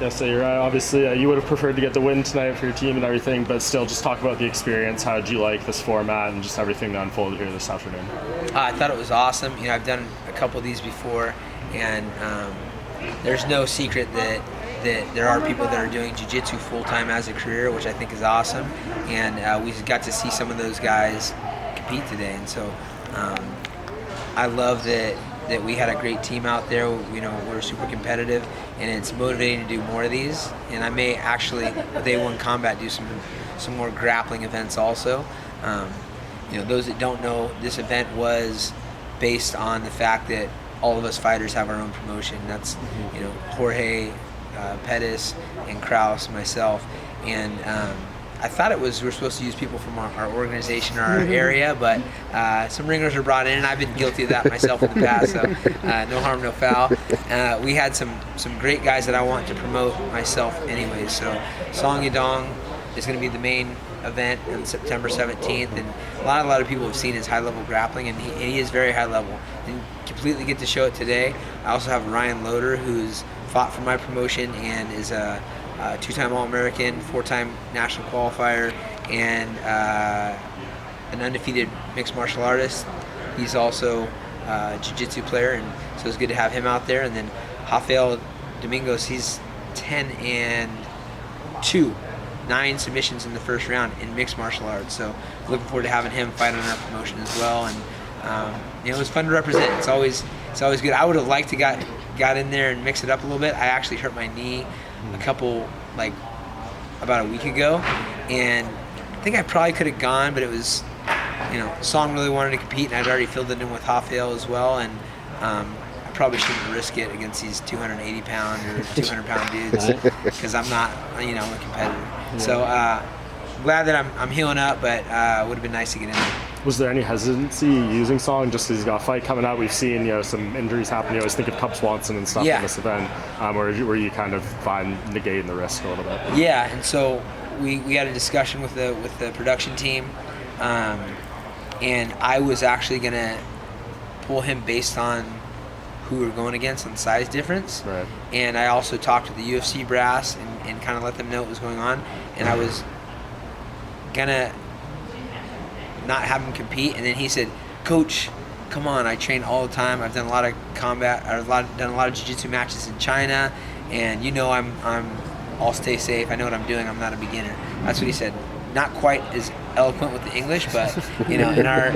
Yeah, so you're obviously you would have preferred to get the win tonight for your team and everything, but still, just talk about the experience. How did you like this format and just everything that unfolded here this afternoon? I thought it was awesome. I've done a couple of these before, and there's no secret that there are people that are doing jiu-jitsu full-time as a career, which I think is awesome, and we got to see some of those guys compete today, and so I love that we had a great team out there. We're super competitive, and it's motivating to do more of these. And I may actually, with A1 Combat, do some more grappling events also. Those that don't know, this event was based on the fact that all of us fighters have our own promotion. That's Jorge, Pettis, and Kraus, myself, and I thought we're supposed to use people from our organization or our area, but some ringers are brought in, and I've been guilty of that myself in the past, so no harm, no foul. We had some great guys that I want to promote myself anyway, so Song Yadong is going to be the main event on September 17th, and a lot of people have seen his high-level grappling, and he is very high-level. Didn't completely get to show it today. I also have Ryan Loader, who's fought for my promotion and is a two-time All-American, four-time national qualifier, and an undefeated mixed martial artist. He's also a jiu-jitsu player, and so it's good to have him out there. And then Rafael Domingos, he's 10-2, 9 submissions in the first round in mixed martial arts. So looking forward to having him fight on our promotion as well. And it was fun to represent. It's always good. I would have liked to got in there and mix it up a little bit. I actually hurt my knee about a week ago, and I think I probably could have gone, but it was, Song really wanted to compete, and I'd already filled it in with Rafael as well, and I probably shouldn't risk it against these 280-pound or 200-pound dudes, because I'm not, I'm a competitor. Yeah. So glad that I'm healing up, but it would have been nice to get in there. Was there any hesitancy using Song just because he's got a fight coming up? We've seen some injuries happen. You always think of Cub Swanson and stuff in this event, where you kind of find negating the risk a little bit. Yeah, and so we had a discussion with the production team, and I was actually gonna pull him based on who we were going against and size difference. Right. And I also talked to the UFC brass and kind of let them know what was going on, and I was gonna not have him compete, and then he said, "Coach, come on, I train all the time. I've done a lot of combat, done a lot of jiu-jitsu matches in China, and I'll stay safe. I know what I'm doing. I'm not a beginner." That's what he said. Not quite as eloquent with the English, but in our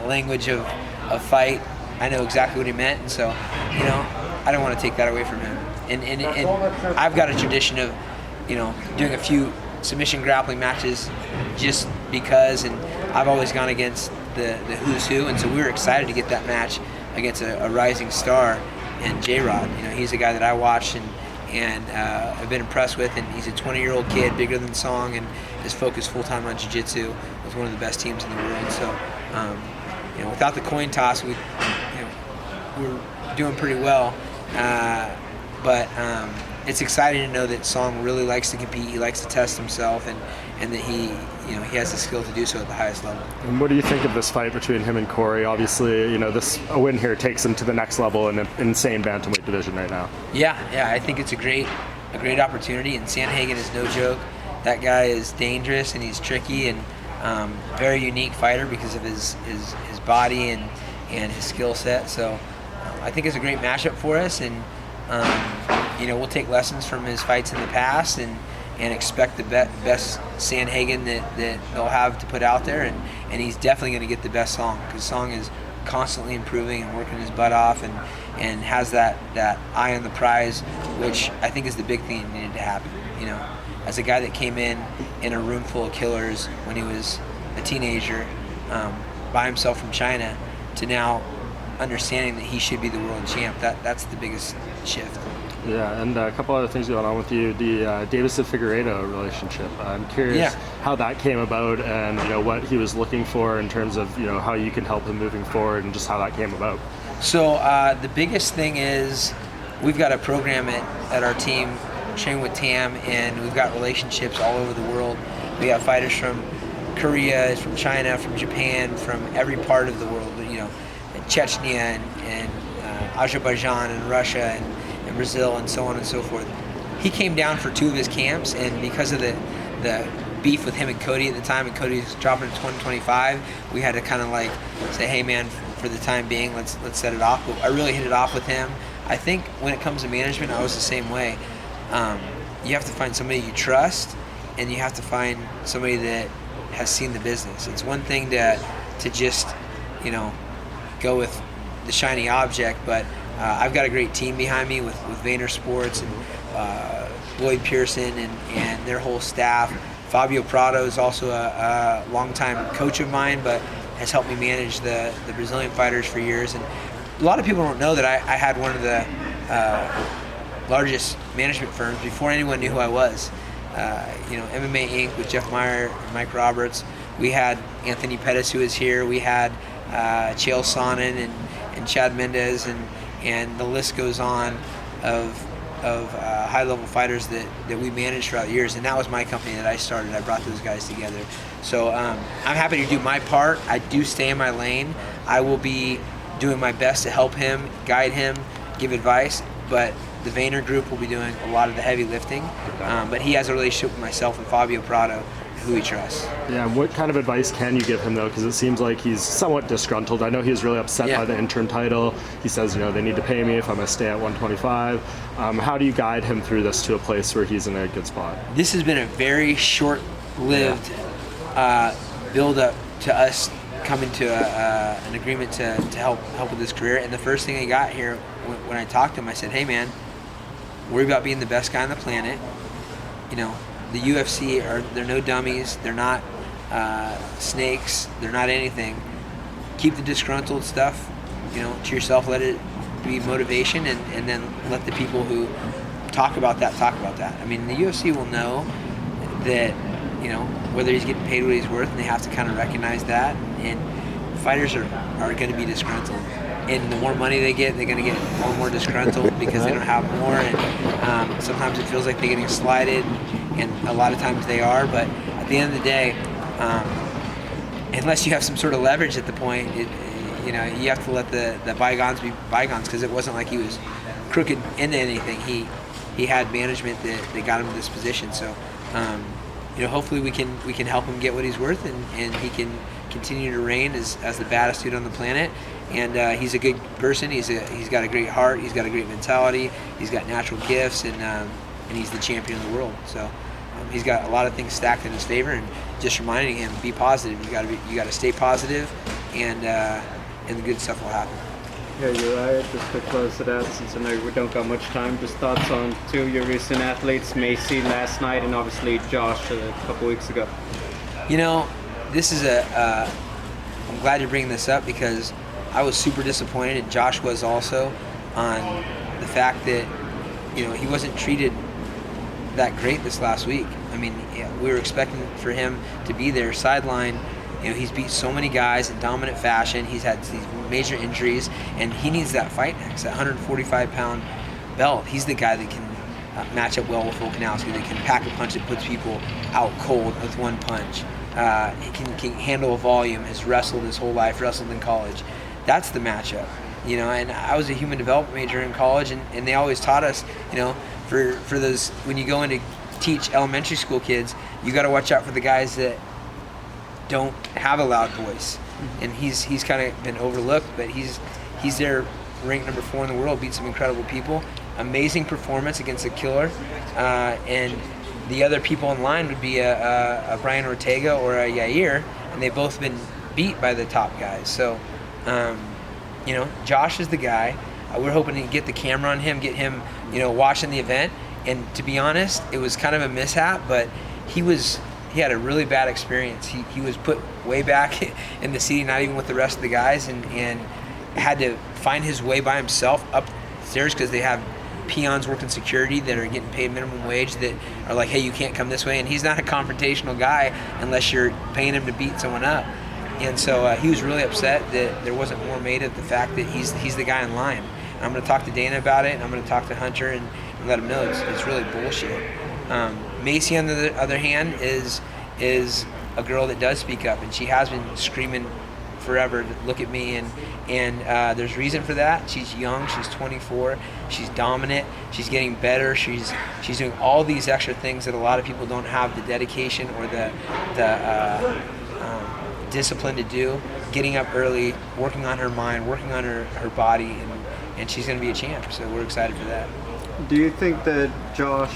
language of fight, I know exactly what he meant, and so I don't want to take that away from him. And I've got a tradition of doing a few submission grappling matches just because, and I've always gone against the who's who, and so we were excited to get that match against a rising star and J-Rod. He's a guy that I watched and I've been impressed with, and he's a 20-year-old kid, bigger than Song, and is focused full-time on jiu-jitsu with one of the best teams in the world. So without the coin toss, we were doing pretty well, but it's exciting to know that Song really likes to compete. He likes to test himself, and that he has the skill to do so at the highest level. And what do you think of this fight between him and Corey? Obviously, a win here takes him to the next level in an insane bantamweight division right now. Yeah, I think it's a great opportunity, and Sandhagen is no joke. That guy is dangerous, and he's tricky, and very unique fighter because of his body and his skill set. So I think it's a great matchup for us, and we'll take lessons from his fights in the past and expect the best Sandhagen that they'll have to put out there, and he's definitely going to get the best Song, because Song is constantly improving and working his butt off and has that eye on the prize, which I think is the big thing that needed to happen. As a guy that came in a room full of killers when he was a teenager by himself from China, to now understanding that he should be the world champ, that's the biggest shift. Yeah, and a couple other things going on with you. The Davis and Figueiredo relationship. I'm curious how that came about, and what he was looking for in terms of how you can help him moving forward, and just how that came about. So the biggest thing is we've got a program at our team, Train with Tam, and we've got relationships all over the world. We have fighters from Korea, from China, from Japan, from every part of the world. Chechnya and Azerbaijan and Russia and Brazil and so on and so forth. he came down for 2 of his camps, and because of the beef with him and Cody at the time, and Cody was dropping to 125, we had to kind of like say, hey man, for the time being, let's set it off. But I really hit it off with him. I think when it comes to management, I was the same way. You have to find somebody you trust, and you have to find somebody that has seen the business. It's one thing to just, go with the shiny object, but I've got a great team behind me with Vayner Sports and Lloyd Pearson and their whole staff. Fabio Prado is also a longtime coach of mine, but has helped me manage the Brazilian fighters for years. And a lot of people don't know that I had one of the largest management firms before anyone knew who I was. MMA Inc. with Jeff Meyer and Mike Roberts. We had Anthony Pettis, who is here. We had Chael Sonnen and Chad Mendez, and the list goes on of high-level fighters that we managed throughout the years. And that was my company that I started. I brought those guys together. So I'm happy to do my part. I do stay in my lane. I will be doing my best to help him, guide him, give advice, but the Vayner Group will be doing a lot of the heavy lifting. But he has a relationship with myself and Fabio Prado, who he trusts. Yeah, and what kind of advice can you give him, though? Because it seems like he's somewhat disgruntled. I know he was really upset by the interim title. He says, they need to pay me if I'm going to stay at 125. How do you guide him through this to a place where he's in a good spot? This has been a very short-lived build-up to us coming to an agreement to help with his career. And the first thing I got here, when I talked to him, I said, hey, man, worry about being the best guy on the planet. The UFC, they're no dummies. They're not snakes. They're not anything. Keep the disgruntled stuff, to yourself. Let it be motivation, and then let the people who talk about that. I mean, the UFC will know that, whether he's getting paid what he's worth, and they have to kind of recognize that. And fighters are going to be disgruntled. And the more money they get, they're going to get more and more disgruntled because they don't have more. And sometimes it feels like they're getting slighted, and a lot of times they are. But at the end of the day, unless you have some sort of leverage at the point, you have to let the bygones be bygones, because it wasn't like he was crooked into anything. He had management that got him to this position. So, hopefully we can help him get what he's worth, and he can continue to reign as the baddest dude on the planet. And he's a good person. He's got a great heart. He's got a great mentality. He's got natural gifts, and he's the champion of the world. So he's got a lot of things stacked in his favor. And just reminding him, be positive. You got to stay positive, and the good stuff will happen. Yeah, Urijah, just to close it out, since I know we don't got much time, just thoughts on 2 of your recent athletes, Maycee last night, and obviously Josh a couple weeks ago. This is I'm glad you're bringing this up, because I was super disappointed, and Josh was also, on the fact that, he wasn't treated that great this last week. I mean, we were expecting for him to be there sideline. He's beat so many guys in dominant fashion. He's had these major injuries, and he needs that fight next, that 145-pound belt. He's the guy that can match up well with Volkanovski, that can pack a punch that puts people out cold with one punch. He can handle a volume, has wrestled his whole life, wrestled in college. That's the matchup. And I was a human development major in college, and they always taught us, for those, when you go in to teach elementary school kids, you got to watch out for the guys that don't have a loud voice. And he's kind of been overlooked, but he's there, ranked number 4 in the world, beat some incredible people. Amazing performance against a killer. And the other people in line would be a Brian Ortega or a Yair, and they've both been beat by the top guys. So, Josh is the guy. We're hoping to get the camera on him, get him, watching the event. And to be honest, it was kind of a mishap, but he had a really bad experience. He was put way back in the seating, not even with the rest of the guys, and had to find his way by himself upstairs, because they have peons working security that are getting paid minimum wage that are like, hey, you can't come this way. And he's not a confrontational guy unless you're paying him to beat someone up. And so he was really upset that there wasn't more made of the fact that he's the guy in line. And I'm going to talk to Dana about it, and I'm going to talk to Hunter and let him know it's really bullshit. Maycee, on the other hand, is a girl that does speak up, and she has been screaming forever to look at me, and there's reason for that. She's young, she's 24, she's dominant, she's getting better, she's doing all these extra things that a lot of people don't have the dedication or the discipline to do. Getting up early, working on her mind, working on her body, and she's going to be a champ. So we're excited for that. Do you think that Josh,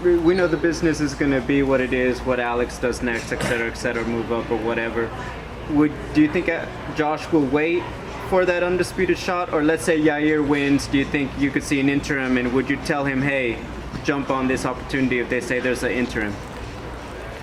we know the business is going to be what it is, what Alex does next, et cetera, move up or whatever. Do you think Josh will wait for that undisputed shot? Or let's say Yair wins, do you think you could see an interim, and would you tell him, hey, jump on this opportunity if they say there's an interim?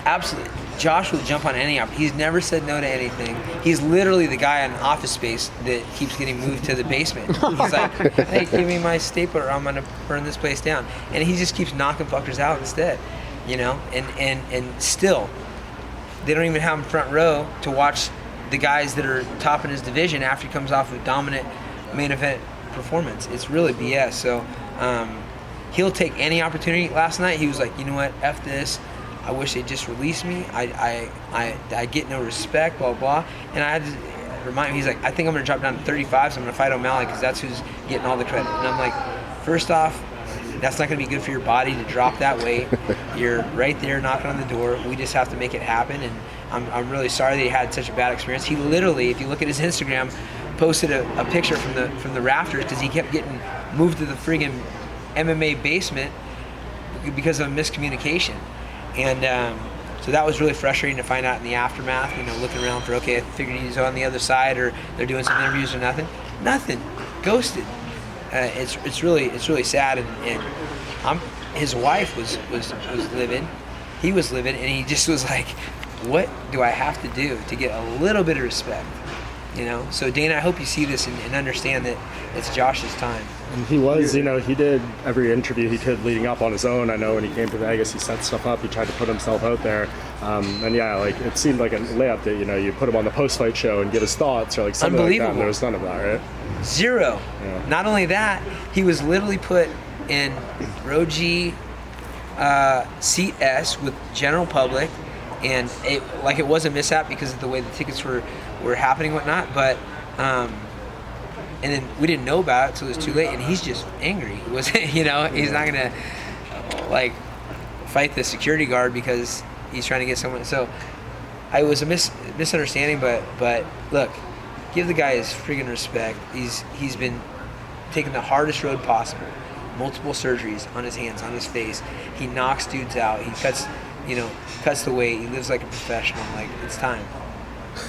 Absolutely. Josh will jump on any opportunity. He's never said no to anything. He's literally the guy in Office Space that keeps getting moved to the basement. He's like, hey, give me my stapler, or I'm going to burn this place down. And he just keeps knocking fuckers out instead, you know? And still, they don't even have him front row to watch the guys that are top in his division after he comes off a dominant main event performance. It's really BS. So he'll take any opportunity. Last night, he was like, you know what, F this. I wish they'd just release me. I get no respect, blah, blah. And I had to remind him, he's like, I think I'm going to drop down to 35, so I'm going to fight O'Malley because that's who's getting all the credit. And I'm like, first off, that's not going to be good for your body to drop that weight. You're right there knocking on the door. We just have to make it happen. And I'm really sorry that he had such a bad experience. He literally, if you look at his Instagram, posted a picture from the rafters because he kept getting moved to the friggin' MMA basement because of miscommunication. And so that was really frustrating to find out in the aftermath, you know, looking around for, okay, I figured he's on the other side, or they're doing some interviews or nothing, ghosted. It's really sad, and his wife was livid, he was livid, and he just was like, what do I have to do to get a little bit of respect, you know? So Dana, I hope you see this and understand that it's Josh's time. And he was, you know, he did every interview he could leading up on his own. I know when he came to Vegas, he set stuff up. He tried to put himself out there. And yeah, like it seemed like a layup that, you know, you put him on the post-fight show and get his thoughts or like something like that. And there was none of that, right? Zero. Yeah. Not only that, he was literally put in row G, seat S with general public, and it was a mishap because of the way the tickets were happening and whatnot. But and then we didn't know about it until it was too late, and he's just angry. He wasn't, you know, he's not gonna like fight the security guard because he's trying to get someone. So it was a misunderstanding, but look, give the guy his friggin' respect. He's been taking the hardest road possible, multiple surgeries on his hands, on his face. He knocks dudes out. He cuts the weight. He lives like a professional. Like, it's time.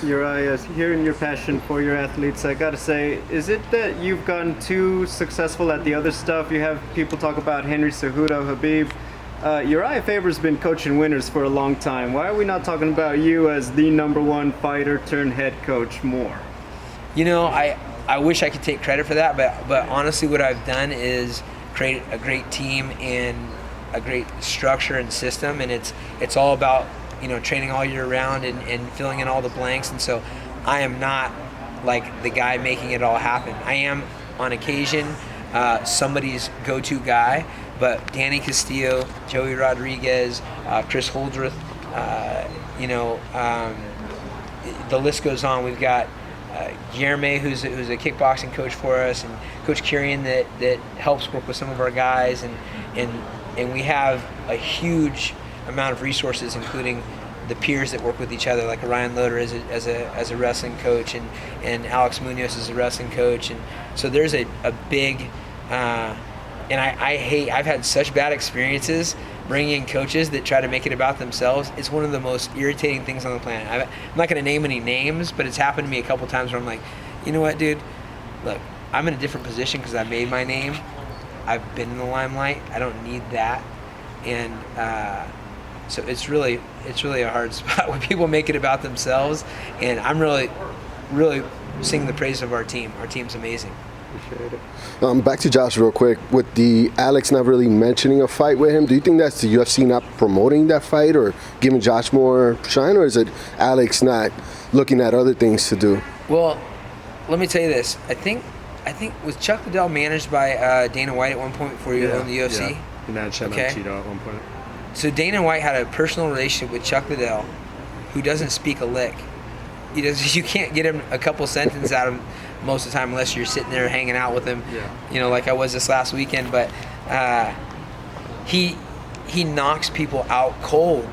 Urijah, hearing your passion for your athletes, I gotta say, is it that you've gotten too successful at the other stuff? You have people talk about Henry Cejudo, Habib. Urijah Faber's been coaching winners for a long time. Why are we not talking about you as the #1 fighter turned head coach more? You know, I wish I could take credit for that, but honestly, what I've done is create a great team and a great structure and system, and it's all about, you know, training all year round and filling in all the blanks. And so I am not like the guy making it all happen. I am on occasion somebody's go-to guy, but Danny Castillo, Joey Rodriguez, Chris Holdreth, the list goes on. We've got Guillerme, who's a kickboxing coach for us, and Coach Kirian that helps work with some of our guys, and we have a huge amount of resources, including the peers that work with each other, like Ryan Loader as a wrestling coach, and Alex Munoz as a wrestling coach, and so there's a big and I've had such bad experiences bringing in coaches that try to make it about themselves. It's one of the most irritating things on the planet. I'm not going to name any names, but it's happened to me a couple times where I'm like, you know what, dude, look, I'm in a different position because I made my name. I've been in the limelight. I don't need that. And so it's really a hard spot when people make it about themselves. And I'm really singing the praise of our team. Our team's amazing. Appreciate it. Back to Josh real quick. With the Alex not really mentioning a fight with him, do you think that's the UFC not promoting that fight or giving Josh more shine, or is it Alex not looking at other things to do? Well, let me tell you this. I think was Chuck Liddell managed by Dana White at one point before you owned the UFC? Yeah. He managed him at Cheeto at one point. So Dana White had a personal relationship with Chuck Liddell, who doesn't speak a lick. You can't get him a couple sentences out of him most of the time unless you're sitting there hanging out with him. Yeah. Like I was this last weekend. But he knocks people out cold.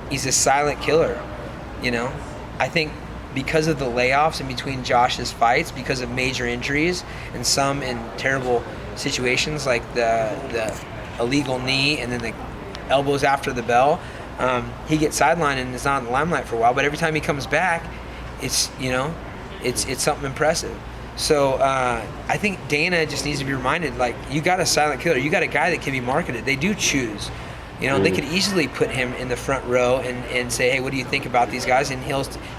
He's a silent killer. I think because of the layoffs in between Josh's fights, because of major injuries and some in terrible situations like the illegal knee and then the elbows after the bell, he gets sidelined and is not in the limelight for a while. But every time he comes back, it's something impressive. So I think Dana just needs to be reminded, like, you got a silent killer. You got a guy that can be marketed. They do choose. They could easily put him in the front row and say, hey, what do you think about these guys? And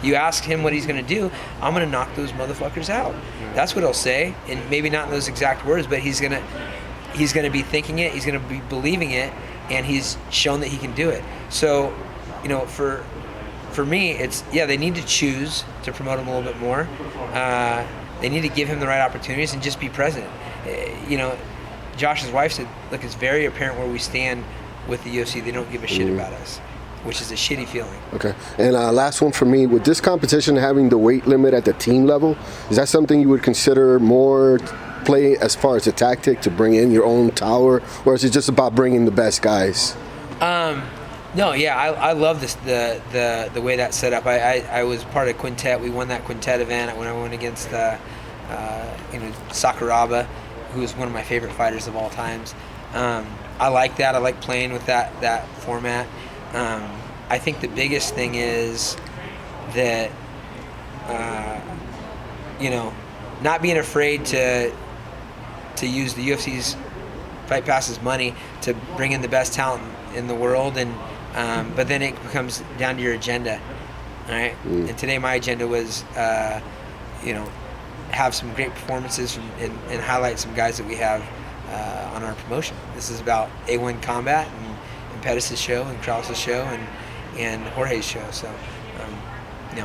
you ask him what he's going to do. I'm going to knock those motherfuckers out. That's what he'll say, and maybe not in those exact words, but he's going to be thinking it. He's going to be believing it, and he's shown that he can do it. So, for me, it's they need to choose to promote him a little bit more. They need to give him the right opportunities and just be present. Josh's wife said, look, it's very apparent where we stand with the UFC. They don't give a shit about us, which is a shitty feeling. Okay. And last one for me, with this competition having the weight limit at the team level, is that something you would consider more play as far as a tactic to bring in your own tower, or is it just about bringing the best guys? No, I love this the way that's set up. I was part of Quintet. We won that Quintet event when I went against Sakuraba, who is one of my favorite fighters of all times. I like that. I like playing with that format. I think the biggest thing is that not being afraid to use the UFC's Fightpass's money to bring in the best talent in the world, and but then it comes down to your agenda, all right? And today my agenda was have some great performances and highlight some guys that we have on our promotion. This is about A1 Combat and Pettis' show and Krause's show and Jorge's show. So,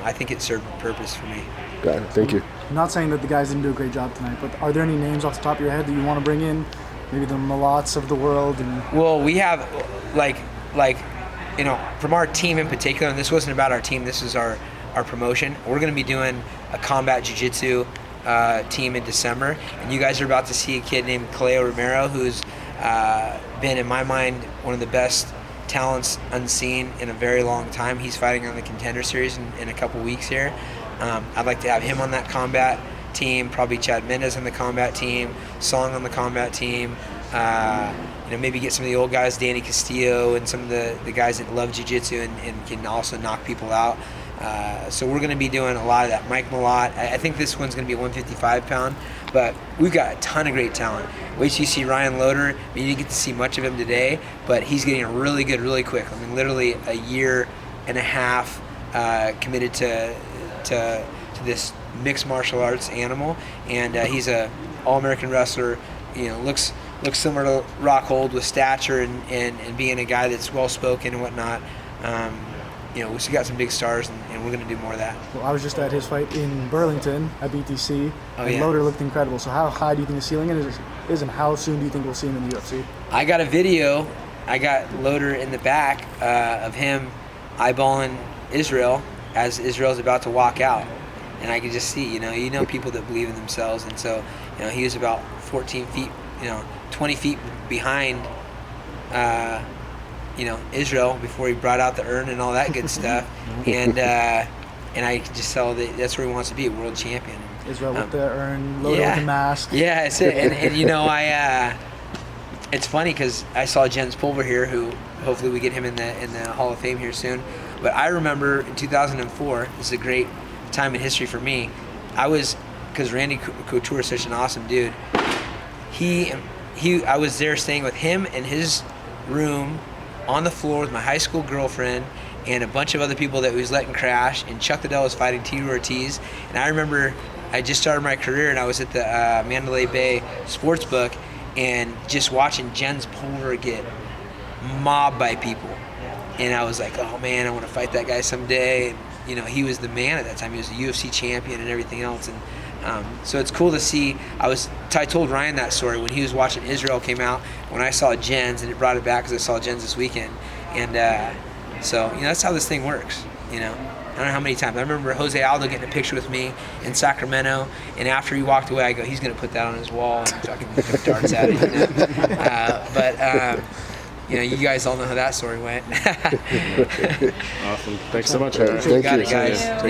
I think it served a purpose for me. Got it. Thank you. I'm not saying that the guys didn't do a great job tonight, but are there any names off the top of your head that you want to bring in? Maybe the Malots of the world? Well, we have, from our team in particular, and this wasn't about our team, this is our promotion. We're going to be doing a combat jiu-jitsu team in December, and you guys are about to see a kid named Kaleo Romero, who's been, in my mind, one of the best talents unseen in a very long time. He's fighting on the Contender Series in a couple weeks here. I'd like to have him on that combat team, probably Chad Mendez on the combat team, Song on the combat team, maybe get some of the old guys, Danny Castillo, and some of the guys that love jiu-jitsu and can also knock people out. So we're going to be doing a lot of that. Mike Malott, I think this one's going to be a 155-pound, but we've got a ton of great talent. Wait till you see Ryan Loader. You didn't get to see much of him today, but he's getting really good really quick. I mean, literally a year and a half committed to this mixed martial arts animal, and he's a all-American wrestler. Looks similar to Rockhold with stature and being a guy that's well-spoken and whatnot. We got some big stars, and we're going to do more of that. Well, I was just at his fight in Burlington at BTC, and Loader looked incredible. So how high do you think the ceiling is, and how soon do you think we'll see him in the UFC? I got a video. I got Loader in the back of him eyeballing Israel as Israel's about to walk out. And I could just see, people that believe in themselves. And so, he was about 14 feet, 20 feet behind Israel before he brought out the urn and all that good stuff. And I could just tell that that's where he wants to be, a world champion. Israel with the urn, Loader with the mask. Yeah, that's it. And it's funny because I saw Jens Pulver here, who hopefully we get him in the Hall of Fame here soon. But I remember in 2004, this is a great time in history for me. Because Randy Couture is such an awesome dude. I was there staying with him in his room on the floor with my high school girlfriend and a bunch of other people that he was letting crash, and Chuck Liddell was fighting Tito Ortiz. And I remember I just started my career, and I was at the Mandalay Bay Sportsbook and just watching Jens Pulver get mobbed by people. And I was like, oh man, I want to fight that guy someday. And he was the man at that time. He was a UFC champion and everything else. And so it's cool to see. I told Ryan that story when he was watching Israel came out, when I saw Jens, and it brought it back because I saw Jens this weekend. And so that's how this thing works. don't know how many times. I remember Jose Aldo getting a picture with me in Sacramento, and after he walked away, I go, he's going to put that on his wall and fucking throw darts at it. You guys all know how that story went. Awesome. Thanks so much. Thank Got you. it, guys.